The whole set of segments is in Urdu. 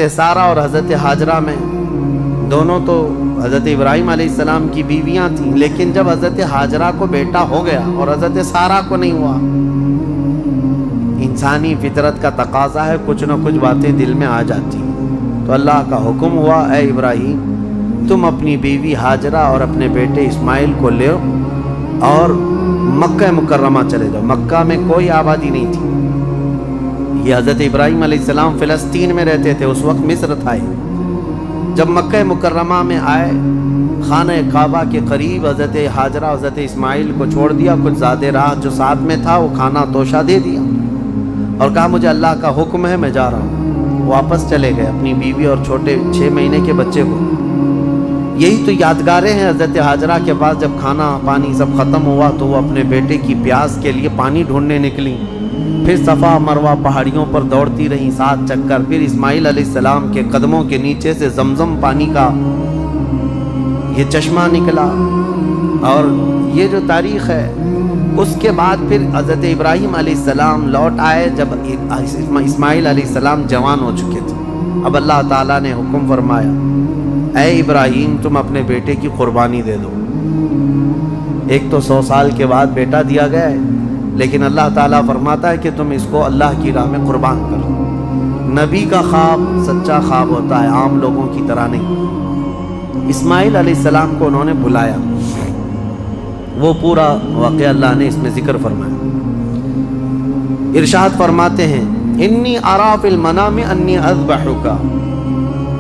حضرت سارہ اور حضرت حاجرہ میں دونوں تو حضرت ابراہیم علیہ السلام کی بیویاں تھیں، لیکن جب حضرت حاجرہ کو بیٹا ہو گیا اور حضرت سارہ کو نہیں ہوا، انسانی فطرت کا تقاضا ہے کچھ نہ کچھ باتیں دل میں آ جاتی ہیں۔ تو اللہ کا حکم ہوا، اے ابراہیم تم اپنی بیوی حاجرہ اور اپنے بیٹے اسماعیل کو لے اور مکہ مکرمہ چلے جاؤ۔ مکہ میں کوئی آبادی نہیں تھی، یہ حضرت ابراہیم علیہ السلام فلسطین میں رہتے تھے، اس وقت مصر تھا۔ جب مکہ مکرمہ میں آئے، خانہ کعبہ کے قریب حضرت حاجرہ حضرت اسماعیل کو چھوڑ دیا، کچھ زیادہ راہ جو ساتھ میں تھا وہ کھانا توشہ دے دیا اور کہا مجھے اللہ کا حکم ہے میں جا رہا ہوں۔ واپس چلے گئے اپنی بیوی اور چھوٹے 6 مہینے کے بچے کو۔ یہی تو یادگاریں ہیں حضرت حاجرہ کے پاس، جب کھانا پانی سب ختم ہوا تو وہ اپنے بیٹے کی پیاس کے لیے پانی ڈھونڈنے نکلی، پھر صفا مروہ پہاڑیوں پر دوڑتی رہیں 7 چکر، پھر اسماعیل علیہ السلام کے قدموں کے نیچے سے زمزم پانی کا یہ چشمہ نکلا۔ اور یہ جو تاریخ ہے، اس کے بعد پھر حضرت ابراہیم علیہ السلام لوٹ آئے جب اسماعیل علیہ السلام جوان ہو چکے تھے۔ اب اللہ تعالیٰ نے حکم فرمایا، اے ابراہیم تم اپنے بیٹے کی قربانی دے دو۔ ایک تو 100 سال کے بعد بیٹا دیا گیا ہے، لیکن اللہ تعالیٰ فرماتا ہے کہ تم اس کو اللہ کی راہ میں قربان کر دو۔ نبی کا خواب سچا خواب ہوتا ہے، عام لوگوں کی طرح نہیں۔ اسماعیل علیہ السلام کو انہوں نے بلایا، وہ پورا واقعہ اللہ نے اس میں ذکر فرمایا۔ ارشاد فرماتے ہیں، انی ارا فی المنام انی اذبحک،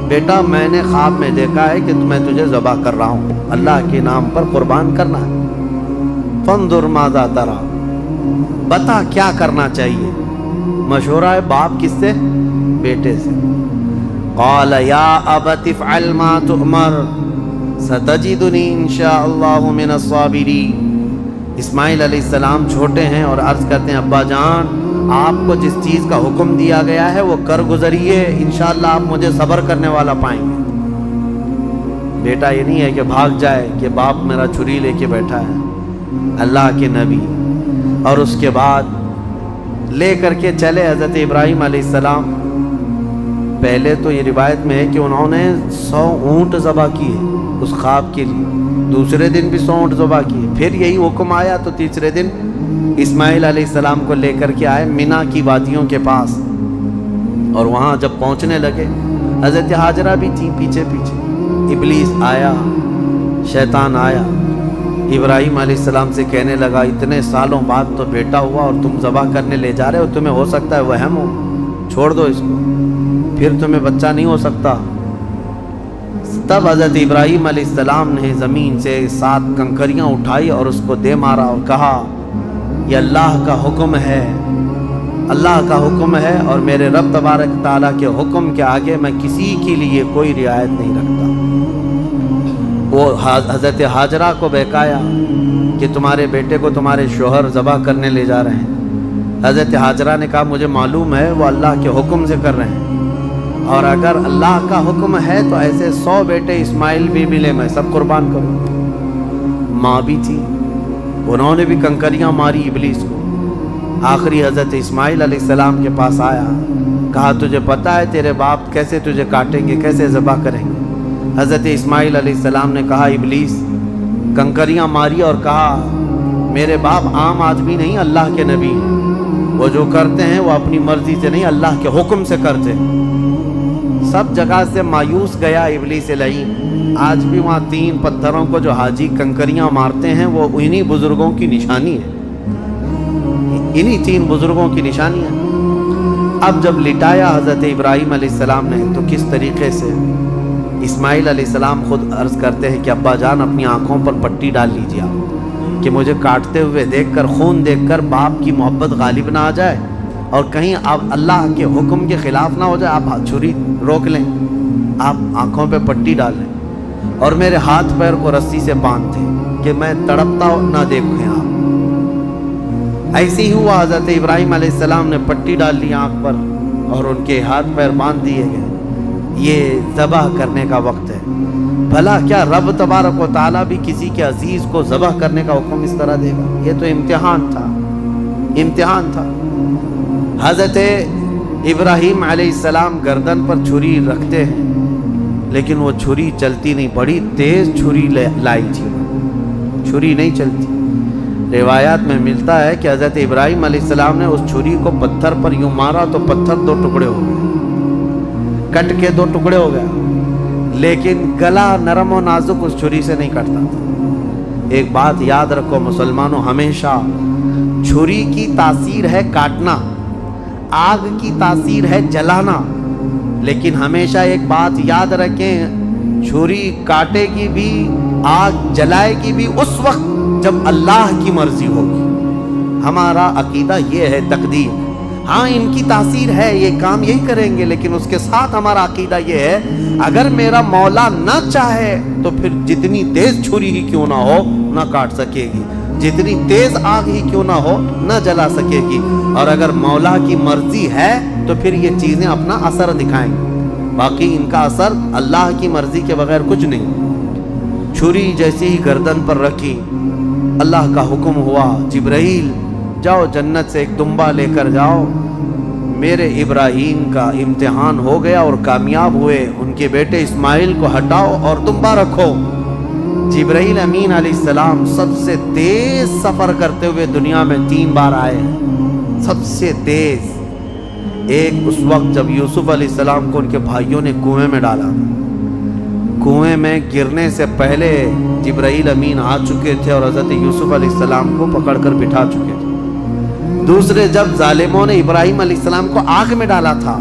بیٹا میں نے خواب میں دیکھا ہے کہ میں تجھے ذبح کر رہا ہوں، اللہ کے نام پر قربان کرنا ہے۔ فانظر ماذا تری، بتا کیا کرنا چاہیے۔ مشورہ ہے باپ کس سے؟ بیٹے سے۔ قال یا ابت افعل ما تؤمر ستجدنی انشاء اللہ من الصابرین۔ اسماعیل علیہ السلام چھوٹے ہیں اور عرض کرتے ہیں، ابا جان آپ کو جس چیز کا حکم دیا گیا ہے وہ کر گزریے، انشاءاللہ آپ مجھے صبر کرنے والا پائیں گے۔ بیٹا یہ نہیں ہے کہ بھاگ جائے کہ باپ میرا چھری لے کے بیٹھا ہے، اللہ کے نبی۔ اور اس کے بعد لے کر کے چلے حضرت ابراہیم علیہ السلام۔ پہلے تو یہ روایت میں ہے کہ انہوں نے 100 اونٹ ذبح کیے اس خواب کے لیے، دوسرے دن بھی 100 اونٹ ذبح کیے، پھر یہی حکم آیا تو تیسرے دن اسماعیل علیہ السلام کو لے کر کے آئے مینا کی وادیوں کے پاس۔ اور وہاں جب پہنچنے لگے، حضرت حاجرہ بھی تھی پیچھے پیچھے، ابلیس آیا، شیطان آیا، ابراہیم علیہ السلام سے کہنے لگا اتنے سالوں بعد تو بیٹا ہوا اور تم ذبح کرنے لے جا رہے ہو، تمہیں ہو سکتا ہے وہم ہو، چھوڑ دو اس کو، پھر تمہیں بچہ نہیں ہو سکتا۔ تب حضرت ابراہیم علیہ السلام نے زمین سے 7 کنکریاں اٹھائی اور اس کو دے مارا اور کہا یہ اللہ کا حکم ہے، اللہ کا حکم ہے، اور میرے رب تبارک تعالیٰ کے حکم کے آگے میں کسی کے لیے کوئی رعایت نہیں رکھتا۔ وہ حضرت حاجرہ کو بہکایا کہ تمہارے بیٹے کو تمہارے شوہر ذبح کرنے لے جا رہے ہیں۔ حضرت حاجرہ نے کہا مجھے معلوم ہے وہ اللہ کے حکم سے کر رہے ہیں، اور اگر اللہ کا حکم ہے تو ایسے 100 بیٹے اسماعیل بھی ملے میں سب قربان کروں۔ ماں بھی تھی، انہوں نے بھی کنکریاں ماری ابلیس کو۔ آخری حضرت اسماعیل علیہ السلام کے پاس آیا، کہا تجھے پتہ ہے تیرے باپ کیسے تجھے کاٹیں گے، کیسے ذبح کریں گے؟ حضرت اسماعیل علیہ السلام نے کہا ابلیس، کنکریاں ماری اور کہا میرے باپ عام آدمی نہیں، اللہ کے نبی ہیں، وہ جو کرتے ہیں وہ اپنی مرضی سے نہیں اللہ کے حکم سے کرتے ہیں۔ سب جگہ سے مایوس گیا ابلیس لعین۔ آج بھی وہاں 3 پتھروں کو جو حاجی کنکریاں مارتے ہیں وہ انہی بزرگوں کی نشانی ہے، انہی 3 بزرگوں کی نشانی ہے۔ اب جب لٹایا حضرت ابراہیم علیہ السلام نے تو کس طریقے سے اسماعیل علیہ السلام خود عرض کرتے ہیں کہ ابا جان اپنی آنکھوں پر پٹی ڈال لیجیے آپ، کہ مجھے کاٹتے ہوئے دیکھ کر، خون دیکھ کر باپ کی محبت غالب نہ آ جائے اور کہیں آپ اللہ کے حکم کے خلاف نہ ہو جائے، آپ چھری روک لیں، آپ آنکھوں پہ پٹی ڈال لیں اور میرے ہاتھ پیر کو رسی سے باندھ دیں کہ میں تڑپتا نہ دیکھیں آپ۔ ایسے ہی ہوا، حضرت ابراہیم علیہ السلام نے پٹی ڈال لی آنکھ پر اور ان کے ہاتھ پیر باندھ دیے گئے۔ یہ ذبح کرنے کا وقت ہے۔ بھلا کیا رب تبارک و تعالیٰ بھی کسی کے عزیز کو ذبح کرنے کا حکم اس طرح دے گا؟ یہ تو امتحان تھا، امتحان تھا۔ حضرت ابراہیم علیہ السلام گردن پر چھری رکھتے ہیں لیکن وہ چھری چلتی نہیں، بڑی تیز چھری لائی تھی، چھری نہیں چلتی۔ روایات میں ملتا ہے کہ حضرت ابراہیم علیہ السلام نے اس چھری کو پتھر پر یوں مارا تو پتھر 2 ٹکڑے ہو گئے، کٹ کے 2 ٹکڑے ہو گیا، لیکن گلا نرم و نازک اس چھری سے نہیں کٹتا تھا۔ ایک بات یاد رکھو مسلمانوں، ہمیشہ چھری کی تاثیر ہے کاٹنا، آگ کی تاثیر ہے جلانا، لیکن ہمیشہ ایک بات یاد رکھیں، چھری کاٹے گی بھی، آگ جلائے گی بھی اس وقت جب اللہ کی مرضی ہوگی۔ ہمارا عقیدہ یہ ہے، تقدیر، ہاں ان کی تاثیر ہے، یہ کام یہی کریں گے، لیکن اس کے ساتھ ہمارا عقیدہ یہ ہے اگر میرا مولا نہ چاہے تو پھر جتنی تیز چھری ہی کیوں نہ ہو نہ کاٹ سکے گی، جتنی تیز آگ ہی کیوں نہ ہو نہ جلا سکے گی، اور اگر مولا کی مرضی ہے تو پھر یہ چیزیں اپنا اثر دکھائیں گی، باقی ان کا اثر اللہ کی مرضی کے بغیر کچھ نہیں۔ چھری جیسی ہی گردن پر رکھی، اللہ کا حکم ہوا، جبرائیل جاؤ جنت سے ایک دمبا لے کر جاؤ۔ میرے ابراہیم کا امتحان ہو گیا اور کامیاب ہوئے، ان کے بیٹے اسماعیل کو ہٹاؤ اور دمبا رکھو۔ جبرائیل امین علیہ السلام سب سے تیز سفر کرتے ہوئے دنیا میں 3 بار آئے، سب سے تیز۔ ایک اس وقت جب یوسف علیہ السلام کو ان کے بھائیوں نے کنویں میں ڈالا، کنویں میں گرنے سے پہلے جبرائیل امین آ چکے تھے اور حضرت یوسف علیہ السلام کو پکڑ کر بٹھا چکے تھے۔ دوسرے جب ظالموں نے ابراہیم علیہ السلام کو آگ میں ڈالا تھا،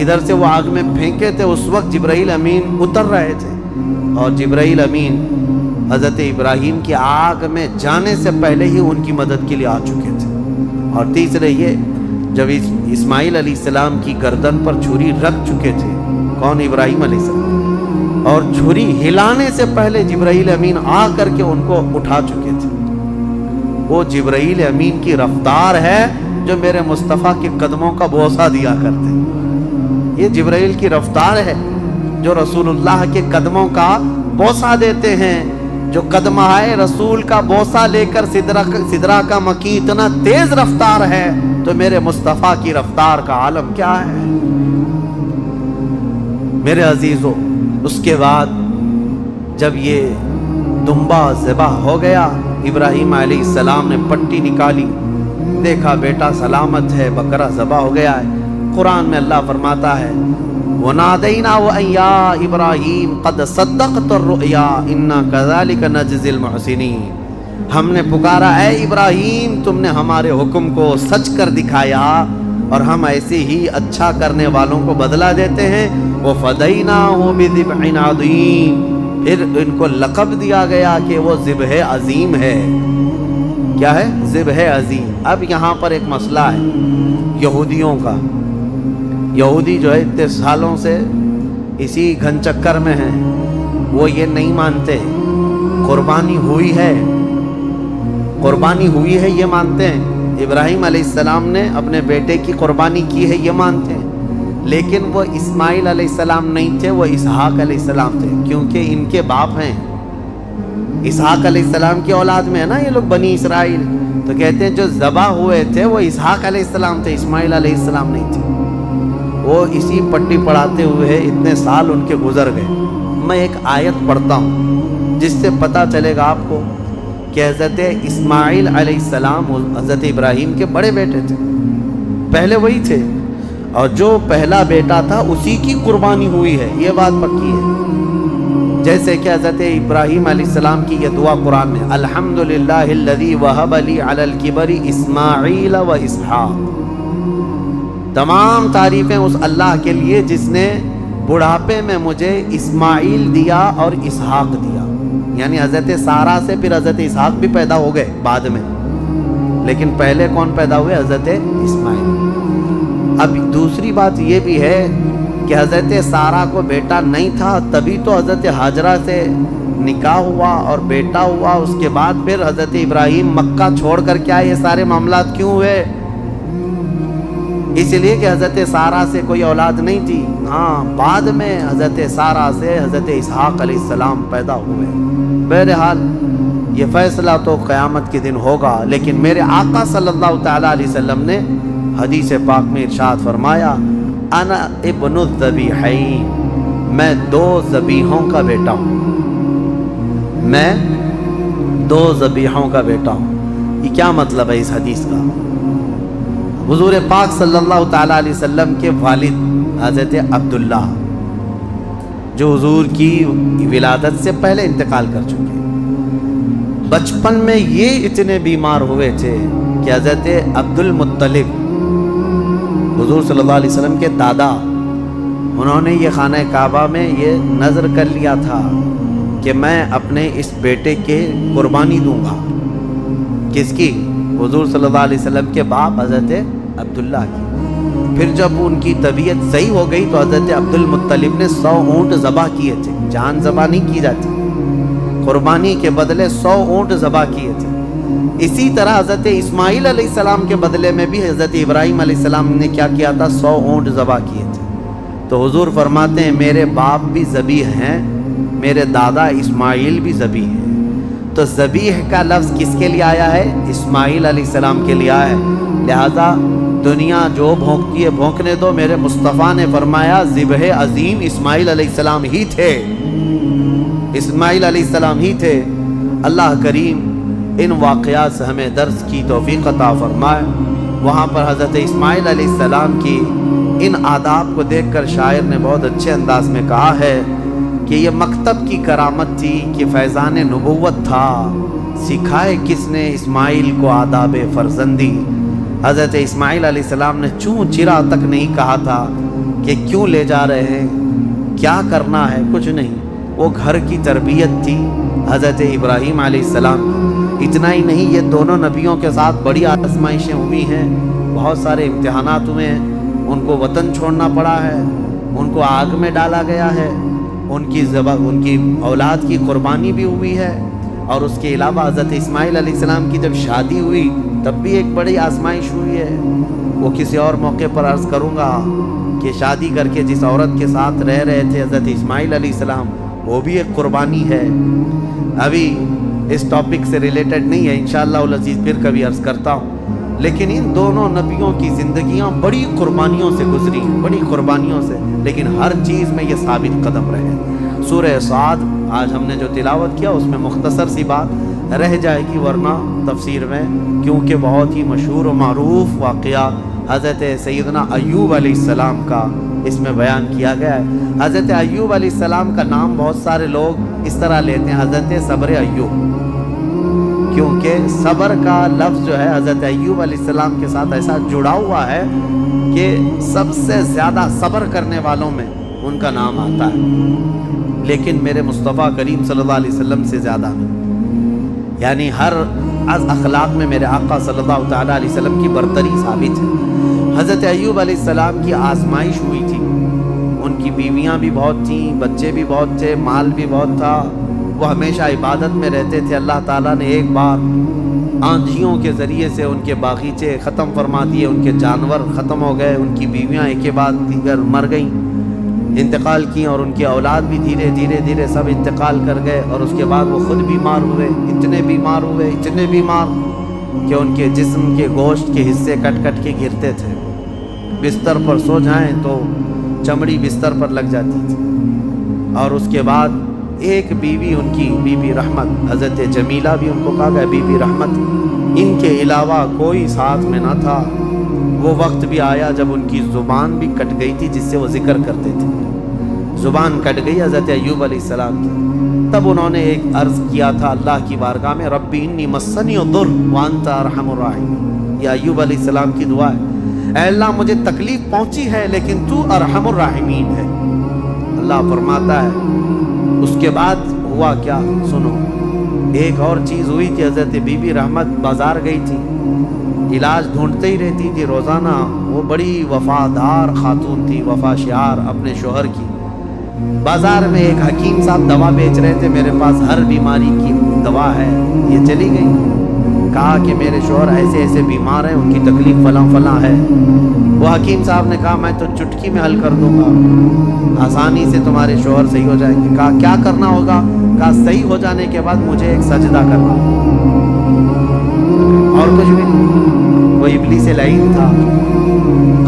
ادھر سے وہ آگ میں پھینکے تھے، اس وقت جبرائیل امین اتر رہے تھے اور جبرائیل امین حضرت ابراہیم کی آگ میں جانے سے پہلے ہی ان کی مدد کے لیے آ چکے تھے۔ اور تیسرے یہ جب اسماعیل علیہ السلام کی گردن پر چھری رکھ چکے تھے، کون؟ ابراہیم علیہ السلام، اور چھری ہلانے سے پہلے جبرائیل امین آ کر کے ان کو اٹھا چکے تھے۔ وہ جبرائیل امین کی رفتار ہے جو میرے مصطفیٰ کے قدموں کا بوسہ دیا کرتے ہیں، یہ جبرائیل کی رفتار ہے جو رسول اللہ کے قدموں کا بوسہ دیتے ہیں۔ جو قدمہائے رسول کا بوسہ لے کر سدرہ کا مکی اتنا تیز رفتار ہے تو میرے مصطفیٰ کی رفتار کا عالم کیا ہے؟ میرے عزیزو، اس کے بعد جب یہ دمبا ذبح ہو گیا، ابراہیم علیہ السلام نے پٹی نکالی، دیکھا بیٹا سلامت ہے، بکرا ذبح ہو گیا ہے۔ قرآن میں اللہ فرماتا ہے وَنَادَيْنَاهُ أَن يَا إِبْرَاهِيمُ قَدْ صَدَّقْتَ الرُّؤْيَا إِنَّا كَذَلِكَ نَجْزِي الْمُحْسِنِينَ، ہم نے پکارا اے ابراہیم، تم نے ہمارے حکم کو سچ کر دکھایا اور ہم ایسے ہی اچھا کرنے والوں کو بدلہ دیتے ہیں۔ وَفَدَيْنَاهُ بِذِبْحٍ عَظِيمٍ، پھر ان کو لقب دیا گیا کہ وہ ذبح عظیم ہے۔ کیا ہے؟ ذبح عظیم۔ اب یہاں پر ایک مسئلہ ہے یہودیوں کا۔ یہودی جو ہے اتنے سالوں سے اسی گھن چکر میں ہیں، وہ یہ نہیں مانتے قربانی ہوئی ہے، قربانی ہوئی ہے یہ مانتے ہیں، ابراہیم علیہ السلام نے اپنے بیٹے کی قربانی کی ہے یہ مانتے ہیں، لیکن وہ اسماعیل علیہ السلام نہیں تھے، وہ اسحاق علیہ السلام تھے، کیونکہ ان کے باپ ہیں اسحاق علیہ السلام کی اولاد میں ہے نا یہ لوگ بنی اسرائیل، تو کہتے ہیں جو ذبح ہوئے تھے وہ اسحاق علیہ السلام تھے، اسماعیل علیہ السلام نہیں تھے۔ وہ اسی پٹی پڑھاتے ہوئے اتنے سال ان کے گزر گئے۔ میں ایک آیت پڑھتا ہوں جس سے پتہ چلے گا آپ کو کہ حضرت اسماعیل علیہ السلام حضرت ابراہیم کے بڑے بیٹے تھے، پہلے وہی تھے، اور جو پہلا بیٹا تھا اسی کی قربانی ہوئی ہے، یہ بات پکی ہے۔ جیسے کہ حضرت ابراہیم علیہ السلام کی یہ دعا قرآن میں، الحمدللہ الذی وہب لی علی الکبر اسماعیل و اسحاق، تمام تعریفیں اس اللہ کے لیے جس نے بڑھاپے میں مجھے اسماعیل دیا اور اسحاق دیا، یعنی حضرت سارہ سے پھر حضرت اسحاق بھی پیدا ہو گئے بعد میں، لیکن پہلے کون پیدا ہوئے؟ حضرت اسماعیل۔ اب دوسری بات یہ بھی ہے کہ حضرت سارہ کو بیٹا نہیں تھا، تبھی تو حضرت ہاجرہ سے نکاح ہوا اور بیٹا ہوا، اس کے بعد پھر حضرت ابراہیم مکہ چھوڑ کر کیا یہ سارے معاملات کیوں ہوئے؟ اس لیے کہ حضرت سارہ سے کوئی اولاد نہیں تھی، ہاں بعد میں حضرت سارہ سے حضرت اسحاق علیہ السلام پیدا ہوئے۔ بہرحال یہ فیصلہ تو قیامت کے دن ہوگا، لیکن میرے آقا صلی اللہ تعالیٰ علیہ وسلم نے حدیث پاک میں ارشاد فرمایا انا ابن الذبیحین، میں دو ذبیحوں کا بیٹا ہوں، میں دو ذبیحوں کا بیٹا ہوں۔ یہ کیا مطلب ہے اس حدیث کا؟ حضور پاک صلی اللہ تعالیٰ علیہ وسلم کے والد حضرت عبداللہ جو حضور کی ولادت سے پہلے انتقال کر چکے، بچپن میں یہ اتنے بیمار ہوئے تھے کہ حضرت عبد المطلب حضور صلی اللہ علیہ وسلم کے دادا، انہوں نے یہ خانہ کعبہ میں یہ نظر کر لیا تھا کہ میں اپنے اس بیٹے کے قربانی دوں گا۔ کس کی؟ حضور صلی اللہ علیہ وسلم کے باپ حضرت عبداللہ کی۔ پھر جب ان کی طبیعت صحیح ہو گئی تو حضرت عبد المطلب نے 100 اونٹ ذبح کیے تھے۔ جان ذبح نہیں کی جاتی، قربانی کے بدلے 100 اونٹ ذبح کیے تھے۔ اسی طرح حضرت اسماعیل علیہ السلام کے بدلے میں بھی حضرت ابراہیم علیہ السلام نے کیا کیا تھا؟ 100 اونٹ ذبح کیے تھے۔ تو حضور فرماتے ہیں میرے باپ بھی ذبیح ہیں، میرے دادا اسماعیل بھی ذبیح ہیں۔ تو ذبیح کا لفظ کس کے لیے آیا ہے؟ اسماعیل علیہ السلام کے لیے آیا ہے۔ لہذا دنیا جو بھونکتی ہے بھونکنے دو، میرے مصطفیٰ نے فرمایا ذبح عظیم اسماعیل علیہ السلام ہی تھے، اسماعیل علیہ السلام ہی تھے۔ اللہ کریم ان واقعات سے ہمیں درس کی توفیق عطا فرمائے۔ وہاں پر حضرت اسماعیل علیہ السلام کی ان آداب کو دیکھ کر شاعر نے بہت اچھے انداز میں کہا ہے کہ یہ مکتب کی کرامت تھی کہ فیضان نبوت تھا، سکھائے کس نے اسماعیل کو آداب فرزندی۔ حضرت اسماعیل علیہ السلام نے چوں چرا تک نہیں کہا تھا کہ کیوں لے جا رہے ہیں، کیا کرنا ہے، کچھ نہیں۔ وہ گھر کی تربیت تھی حضرت ابراہیم علیہ السلام۔ اتنا ہی نہیں، یہ دونوں نبیوں کے ساتھ بڑی آزمائشیں ہوئی ہیں، بہت سارے امتحانات ہوئے ہیں۔ ان کو وطن چھوڑنا پڑا ہے، ان کو آگ میں ڈالا گیا ہے، ان کی اولاد کی قربانی بھی ہوئی ہے، اور اس کے علاوہ حضرت اسماعیل علیہ السلام کی جب شادی ہوئی تب بھی ایک بڑی آزمائش ہوئی ہے۔ وہ کسی اور موقع پر عرض کروں گا کہ شادی کر کے جس عورت کے ساتھ رہ رہے تھے حضرت اسماعیل علیہ السلام، وہ بھی ایک قربانی ہے۔ ابھی اس ٹاپک سے ریلیٹڈ نہیں ہے، انشاءاللہ العزیز پھر کبھی عرض کرتا ہوں، لیکن ان دونوں نبیوں کی زندگیاں بڑی قربانیوں سے گزری، بڑی قربانیوں سے، لیکن ہر چیز میں یہ ثابت قدم رہے۔ سورہ صاد آج ہم نے جو تلاوت کیا اس میں مختصر سی بات رہ جائے گی، ورنہ تفسیر میں کیونکہ بہت ہی مشہور و معروف واقعہ حضرت سیدنا ایوب علیہ السلام کا اس میں بیان کیا گیا ہے۔ حضرت ایوب علیہ السلام کا نام بہت سارے لوگ اس طرح لیتے ہیں، حضرت صبر ایوب، کیونکہ صبر کا لفظ جو ہے حضرت ایوب علیہ السلام کے ساتھ ایسا جڑا ہوا ہے کہ سب سے زیادہ صبر کرنے والوں میں ان کا نام آتا ہے، لیکن میرے مصطفیٰ کریم صلی اللہ علیہ وسلم سے زیادہ نہیں، یعنی ہر از اخلاق میں میرے آقا صلی اللہ تعالیٰ علیہ وسلم کی برتری ثابت ہے۔ حضرت ایوب علیہ السلام کی آزمائش ہوئی تھی، ان کی بیویاں بھی بہت تھیں، بچے بھی بہت تھے، مال بھی بہت تھا، وہ ہمیشہ عبادت میں رہتے تھے۔ اللہ تعالیٰ نے ایک بار آندھیوں کے ذریعے سے ان کے باغیچے ختم فرما دیے، ان کے جانور ختم ہو گئے، ان کی بیویاں ایک کے بعد دیگر مر گئیں، انتقال کی، اور ان کی اولاد بھی دھیرے دھیرے سب انتقال کر گئے۔ اور اس کے بعد وہ خود بیمار ہوئے، اتنے بیمار کہ ان کے جسم کے گوشت کے حصے کٹ کٹ کے گرتے تھے، بستر پر سو جائیں تو چمڑی بستر پر لگ جاتی تھی۔ اور اس کے بعد ایک بیوی، ان کی بی بی رحمت، حضرت جمیلہ بھی ان کو کہا گیا بی بی رحمت، ان کے علاوہ کوئی ساتھ میں نہ تھا۔ وہ وقت بھی آیا جب ان کی زبان بھی کٹ گئی تھی جس سے وہ ذکر کرتے تھے، زبان کٹ گئی حضرت ایوب علیہ السلام کی۔ تب انہوں نے ایک عرض کیا تھا اللہ کی بارگاہ میں، ربی انی مسنی الضر وانت ارحم الراحمین۔ یہ ایوب علیہ السلام کی دعا ہے، اے اللہ مجھے تکلیف پہنچی ہے لیکن تو ارحم الراحمین ہے۔ اللہ فرماتا ہے اس کے بعد ہوا کیا سنو۔ ایک اور چیز ہوئی کہ حضرت بی بی رحمت بازار گئی تھی، علاج ڈھونڈتے ہی رہتی تھی روزانہ۔ وہ بڑی وفادار خاتون تھی، وفا شعار اپنے شوہر کی۔ بازار میں ایک حکیم صاحب دوا بیچ رہے تھے، میرے پاس ہر بیماری کی دوا ہے۔ یہ چلی گئی، کہا کہ میرے شوہر ایسے ایسے بیمار ہیں، ان کی تکلیف فلاں فلاں ہے۔ وہ حکیم صاحب نے کہا میں تو چٹکی میں حل کر دوں گا، آسانی سے تمہارے شوہر صحیح ہو جائیں گے۔ کہا کیا کرنا ہوگا؟ کہا صحیح ہو جانے کے بعد مجھے ایک سجدہ کرنا اور کچھ بھی نہیں۔ وہ ابلیس لعین تھا،